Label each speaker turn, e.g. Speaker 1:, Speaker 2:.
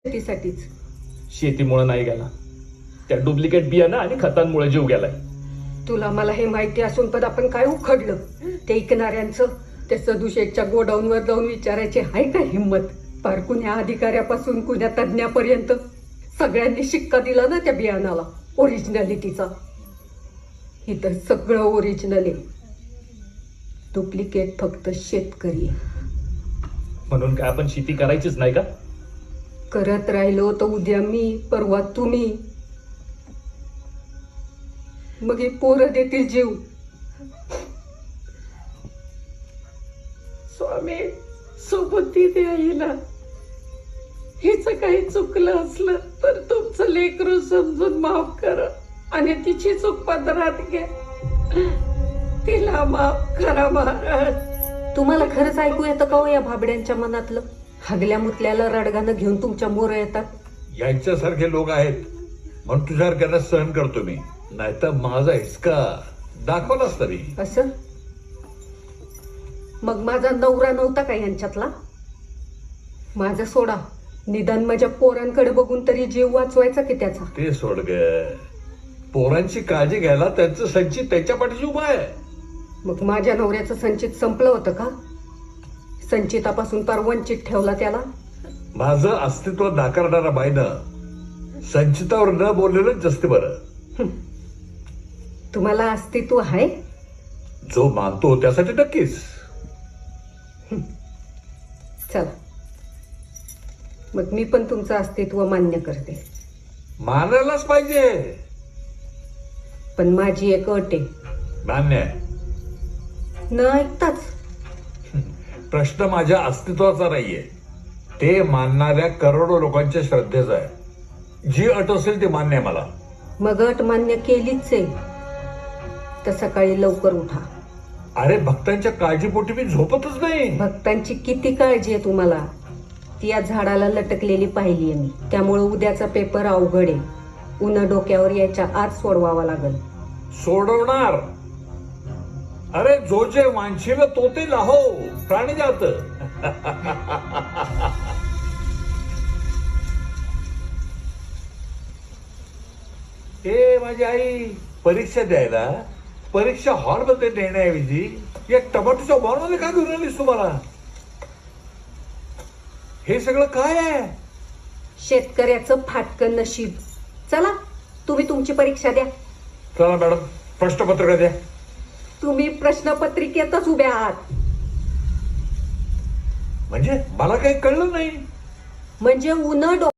Speaker 1: शेतीसाठीच.
Speaker 2: शेतीमुळे नाही गेला, त्या डुप्लिकेट बियाणं आणि खतांमुळे जीव गेलाय.
Speaker 1: तुला मला हे माहिती असून पण आपण काय उखडलं ते ऐकणाऱ्यांचं? त्या सदुशेकच्या गोडाऊनवर जाऊन विचारायची आहे का हिंमत? पार कुण्या अधिकाऱ्यापासून कुण्या तज्ञापर्यंत सगळ्यांनी शिक्का दिला ना त्या बियाणाला ओरिजिनॅलिटीचा. इथं सगळं ओरिजिनल आहे, डुप्लिकेट फक्त शेतकरी.
Speaker 2: म्हणून काय आपण शेती करायचीच नाही का?
Speaker 1: करत राहिलो तर उद्या मी, परवा तुम्ही, मग हे पोरं देतील जीव. स्वामी सोबती द्या हिला. हिचं काही चुकलं असलं तर तुमचं लेकरू समजून माफ करा आणि तिची चूक पदरात घ्या. तिला माफ करा महाराज. तुम्हाला खरंच ऐकू येतं का हो या भाबड्यांच्या मनातलं? हगल्या मुतल्याला रडगानं घेऊन तुमच्या मोर येतात.
Speaker 3: यांच्यासारखे लोक आहेत म्हणून तुझ्यासारख्यांना सहन करतो मी, नाहीतर माझा हिसका दाखवलाच तरी.
Speaker 1: असं मग माझा नवरा नव्हता का यांच्यातला? माझं सोडा, निदान माझ्या पोरांकडे बघून तरी जीव वाचवायचा की त्याचा.
Speaker 3: ते सोड ग, पोरांची काळजी घ्यायला त्यांचं संचित त्यांच्या पाठीशी उभा आहे.
Speaker 1: मग माझ्या नवऱ्याचं संचित संपलं होतं का? संचितापासून पार वंचित ठेवला त्याला.
Speaker 3: माझं अस्तित्व नाकारणारा बाईनं संचितावर न बोललेलं जास्त बरं.
Speaker 1: तुम्हाला अस्तित्व आहे?
Speaker 3: जो मानतो त्यासाठी नक्कीच.
Speaker 1: चला मग मी पण तुमचं अस्तित्व मान्य करते.
Speaker 3: मानायलाच पाहिजे.
Speaker 1: पण माझी एक अट आहे.
Speaker 3: मान्य आहे.
Speaker 1: न ऐकताच.
Speaker 3: प्रश्न माझ्या अस्तित्वाचा नाहीये, ते मानणाऱ्या करोडो लोकांच्या श्रद्धेचा आहे. जी अट असेल ती मान्य आहे मला.
Speaker 1: मग अट मान्य केलीच आहे तर सकाळी लवकर उठा.
Speaker 3: अरे भक्तांच्या काळजीपोटी मी झोपतच नाही.
Speaker 1: भक्तांची किती काळजी आहे तुम्हाला, ती या झाडाला लटकलेली पाहिली आहे मी. त्यामुळे उद्याचा पेपर अवघड आहे. उन्हा डोक्यावर यायच्या आज सोडवावा लागल.
Speaker 3: सोडवणार. अरे जो जे वांछील तो ते लाहो प्राणी जात. हे माझी आई परीक्षा द्यायला परीक्षा हॉल मध्ये नेण्याऐवजी या टमाटोच्या बॉल मध्ये का घेऊन आलीस तुम्हाला? हे सगळं काय आहे?
Speaker 1: शेतकऱ्याचं फाटकन नशीब. चला तुम्ही तुमची परीक्षा द्या.
Speaker 3: चला मॅडम प्रश्नपत्रिका द्या.
Speaker 1: तुम्ही प्रश्नपत्रिकेतच उभ्या आहात.
Speaker 3: म्हणजे मला काही कळलं नाही.
Speaker 1: म्हणजे उन्हा